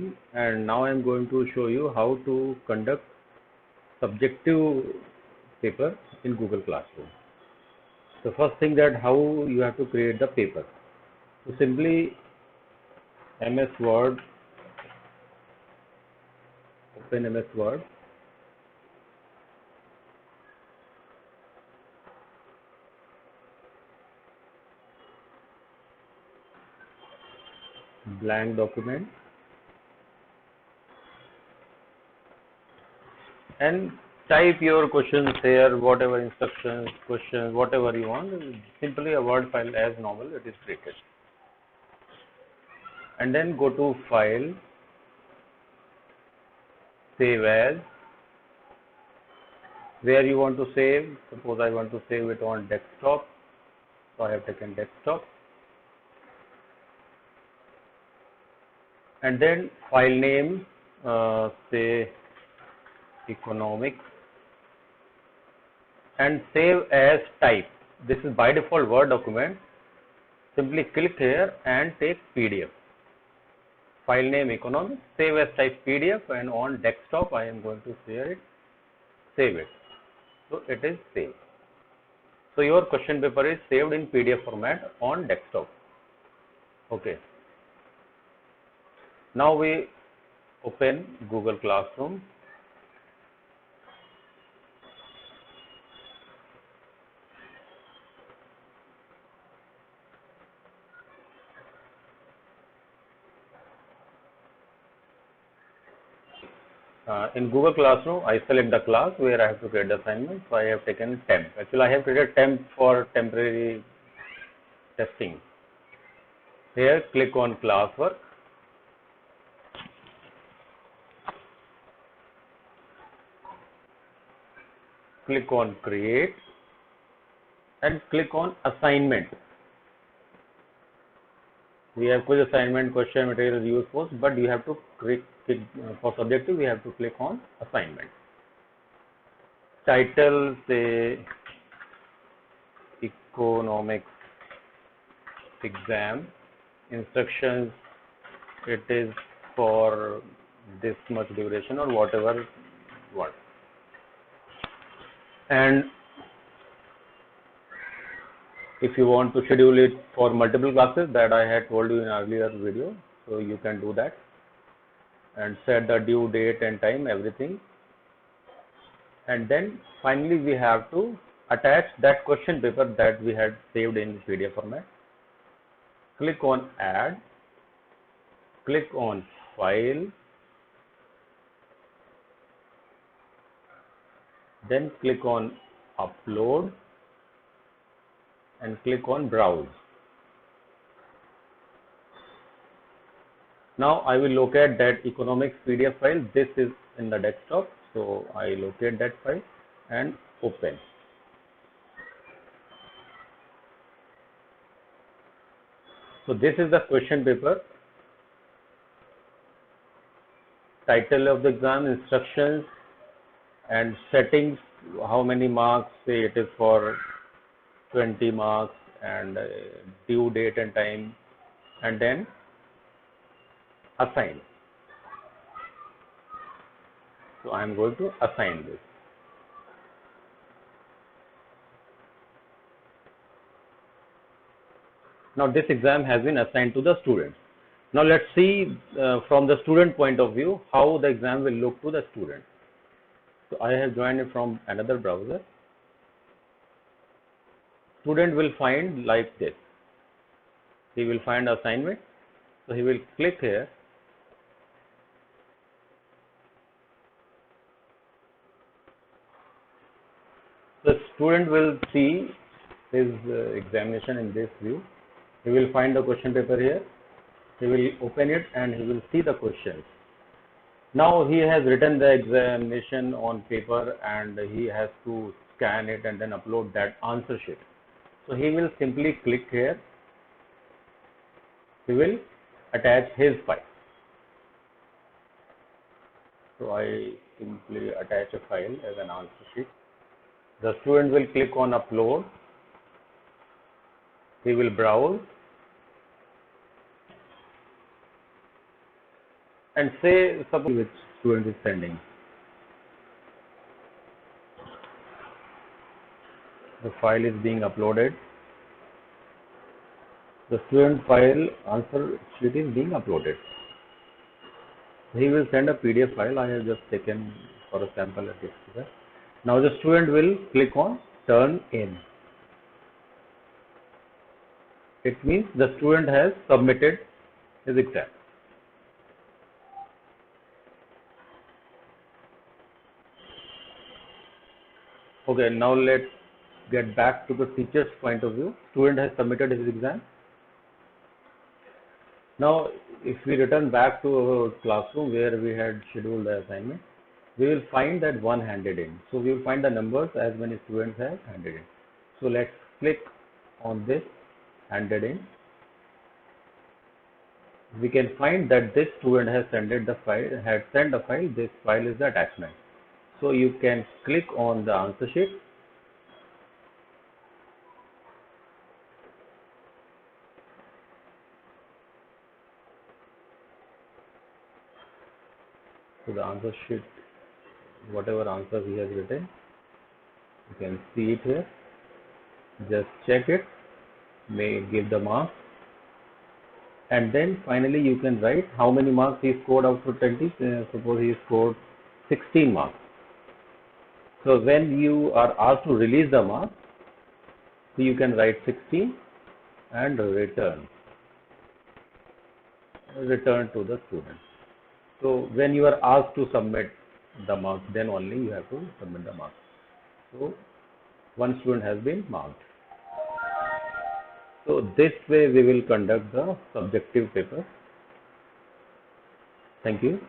Classroom, and now I am going to show you how to conduct subjective paper in Google Classroom. The first thing that how you have to create the paper. So simply MS Word, open MS Word. Blank document, and type your questions here, whatever instructions, questions, whatever you want. Simply a Word file as normal it is created. And then go to File, Save As. Where you want to save, suppose I want to save it on desktop, so I have taken desktop. And then file name, say economics, and save as type. This is by default Word document. Simply click here and take PDF. File name economics, save as type PDF, and on desktop I am going to save it. So it is saved. So your question paper is saved in PDF format on desktop. Okay. Now we open Google Classroom. In Google Classroom, I select the class where I have to create the assignment. So I have taken temp. Actually, I have created temp for temporary testing. Here, click on classwork. Click on create and click on assignment. We have quiz assignment, question, material, use post, but you have to click for subjective. We have to click on assignment. Title, say economics exam. Instructions, it is for this much duration or whatever one. And if you want to schedule it for multiple classes, that I had told you in earlier video, so you can do that and set the due date and time, everything. And then finally we have to attach that question paper that we had saved in PDF format. Click on add, click on file, then click on upload and click on browse. Now I will locate that economics PDF file. This is in the desktop, so I locate that file and open. So this is the question paper. Title of the exam, instructions and settings, how many marks, say it is for 20 marks, and due date and time, and then assign. So I am going to assign this. Now this exam has been assigned to the students. Now let's see from the student point of view how the exam will look to the student. So I have joined it from another browser. Student will find like this. He will find assignment. So he will click here. The student will see his examination in this view. He will find the question paper here. He will open it and he will see the questions. Now he has written the examination on paper and he has to scan it and then upload that answer sheet. So he will simply click here. He will attach his file. So I simply attach a file as an answer sheet. The student will click on upload. He will browse. and say suppose which student is sending. The file is being uploaded. The student file answer sheet is being uploaded. He will send a PDF file. I have just taken for a sample at this. Now the student will click on turn in. It means the student has submitted his exam. Okay, now let's get back to the teacher's point of view. Student has submitted his exam. Now, if we return back to our classroom where we had scheduled the assignment, we will find that one handed in. So we will find the numbers as many students have handed in. So let's click on this handed in. We can find that this student has sent the file. This file is the attachment. So you can click on the answer sheet. So the answer sheet, whatever answer he has written, you can see it here. Just check it, may give the marks, and then finally you can write how many marks he scored out of 20. Suppose he scored 16 marks. So when you are asked to release the marks, so you can write 16 and return to the student. So when you are asked to submit the marks, then only you have to submit the marks. So one student has been marked. So this way we will conduct the subjective paper. Thank you.